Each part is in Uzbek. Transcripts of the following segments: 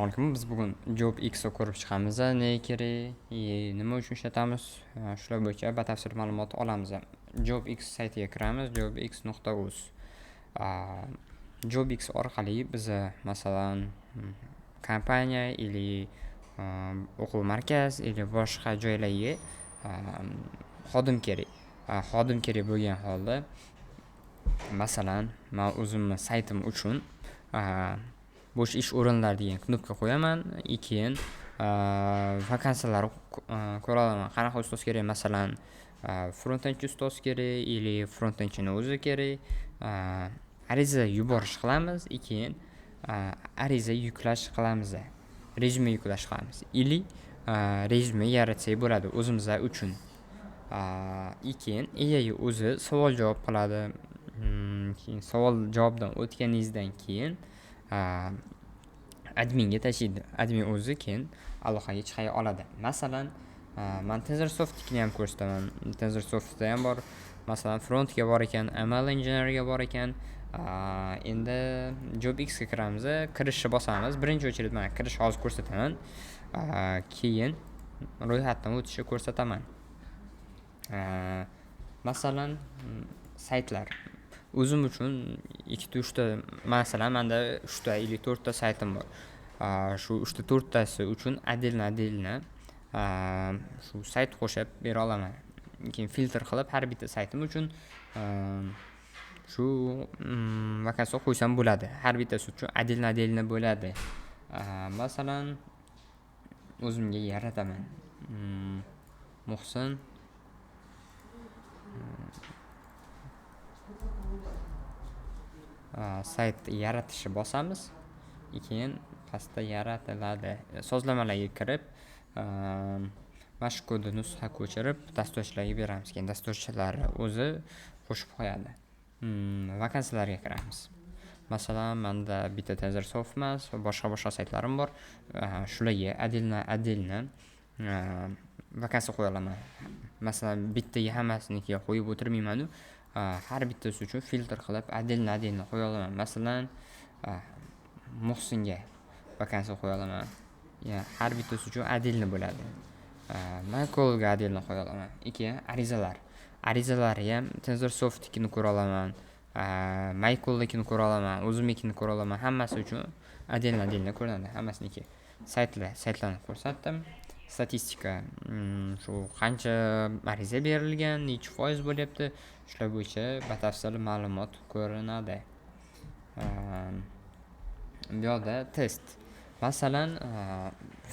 Assalomu alaykum. Biz bugun JobX ni ko'rib chiqamiz. Nega kerak, nima uchun ishlatamiz, shular bo'yicha batafsil ma'lumot olamiz. JobX saytiga kiramiz, jobx.uz. JobX orqali biz masalan kompaniya или o'quv markaz или boshqa joylarga xodim kerak. Xodim kerak bo'lgan holda, masalan, men o'zimni saytim uchun bo'sh ish o'rinlari degan knopka qo'yaman. Keyin vakansiyalarni ko'ra olaman. Qanaqa ustoz kerak? Masalan, front-end ustoz kerak или front-endchini o'zi kerak. Ariza yuborish qilamiz, keyin ariza yuklash qilamiz. Rezyume yuklash qilamiz. Или rezyume yaratsak bo'ladi o'zimizlar uchun. Keyin AI o'zi savol javob qiladi. Keyin savol javobdan o'tganingizdan keyin adminga tashlaydi. Admin o'zi keyin aloqaga chiqa oladi. Masalan, men TensorSoft'ni ham ko'rsataman. TensorSoft'da ham bor. Masalan, frontga bor ekan, ML engineerga bor ekan. Endi JobX ga kiramiz, kirishni bosamiz. Birinchi o'chirib men kirish hozir ko'rsataman. Keyin ro'yxatdan o'tishni ko'rsataman. Masalan, saytlar. O'zim uchun 2-3 ta, masalan, menda 3 ta yoki 4 ta saytim bor. Shu 3 ta 4 tasi uchun adilna shu sayt qo'shib bera olaman. Keyin filtr qilib har bitta saytim uchun shu vakansiya qo'ysam bo'ladi. Har bittasi uchun adilna bo'ladi. Masalan, o'zimga yarataman. Muhsin sayt yaratishni bosamiz. Keyin pastda yaratiladi. Sozlamalarga kirib, mashq-kodni nusxa ko'chirib, dasturchilarga beramiz. Keyin dasturchilar o'zi qo'shib qo'yadi. Vakansiyalarga kiramiz. Masalan, menda bitta TensorSoft emas, boshqa saytlarim bor. Shularga adilna vakansiya qo'ya olaman. Masalan, bittaga hammasinikiga qo'yib o'tirmayman-ku. Har bittasi uchun filtr qilib adilna qo'ya olaman. Masalan, Muhsinga vakansiya qo'ya olaman. Har bittasi uchun adilna bo'ladi. Michaelga adilna qo'ya olaman. Keyin arizalar ham TensorSoft'nikini ko'ra olaman. Michael'nikini ko'ra olaman, o'zimnikini ko'ra olaman. Hammasi uchun adilna ko'rinadi, hammasiniki. Saytlarni ko'rsatdim. Statistika, shu qancha ariza berilgan, necha foiz bo'lyapti, shular bo'yicha batafsil ma'lumot ko'rinadi. Bu yerda test. Masalan,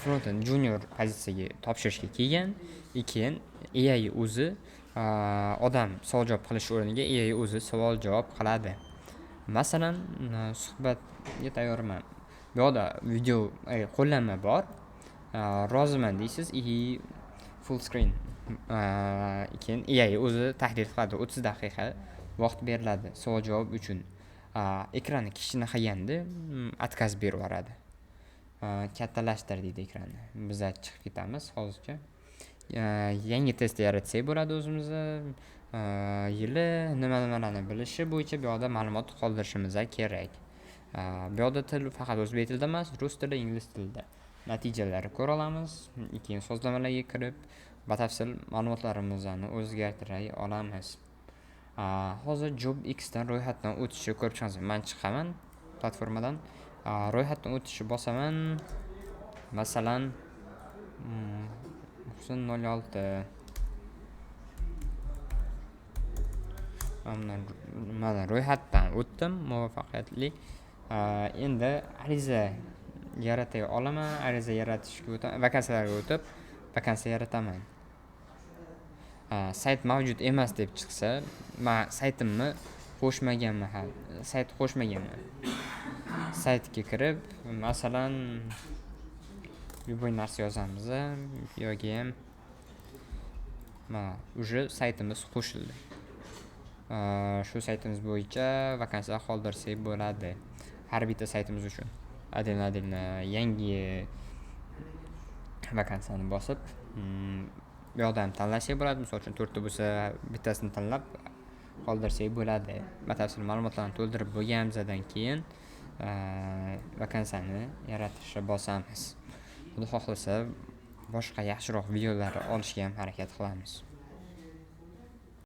front-end junior pozitsiyaga topshirishga kelgan, keyin AI o'zi odam savol javob qilish o'rniga AI o'zi savol javob qiladi. Masalan, suhbatga tayyorman. Bu yerda video qo'llanma bor. Roziman deysiz, full screen. Keyin AI o'zi tahlil qiladi. 30 daqiqa vaqt beriladi savol javob uchun. Ekranni kichkina qilganda отказ berib yuboradi. Kattalashtir deydi ekranni. Biz chiqib ketamiz hozircha. Yangi test yaratsak bo'ladi o'zimizga. Yili nimalarni bilishi bo'yicha bu yerda ma'lumot qoldirishimiz kerak. Bu yerda til faqat o'zbek tilida emas, rus tilida, ingliz tilida. Natijalarni ko'ra olamiz. Keyin sozlamalarga kirib, batafsil ma'lumotlarimizni o'zgartira olamiz. Hozir JobX dan ro'yxatdan o'tishni ko'rib chiqamiz. Men chiqaman platformadan. Ro'yxatdan o'tishni bosaman. Masalan, Muhsin 06. Mana ro'yxatdan o'tdim muvaffaqiyatli. Endi ariza yaratay olaman. Ariza yaratishga o'taman. Vakansiyalarga o'tib, vakansiya yarataman. Sayt mavjud emas deb chiqsa, men saytimni qo'shmaganman. Saytga kirib, masalan, любой narsa yozamiz. Yoki ham уже saytimiz qo'shildi. Shu saytimiz bo'yicha vakansiya qoldirsak bo'ladi. Har bitta saytimiz uchun adilna yangi vakansiyani bosib, bu yerda ham tanlasak bo'ladi. Misol uchun 4 ta bo'lsa, bittasini tanlab qoldirsak bo'ladi. Batafsil ma'lumotlarni to'ldirib bo'lganimizdan keyin vakansiyani yaratishga bosamiz. Xudo xohlasa boshqa yaxshiroq videolar olishga ham harakat qilamiz.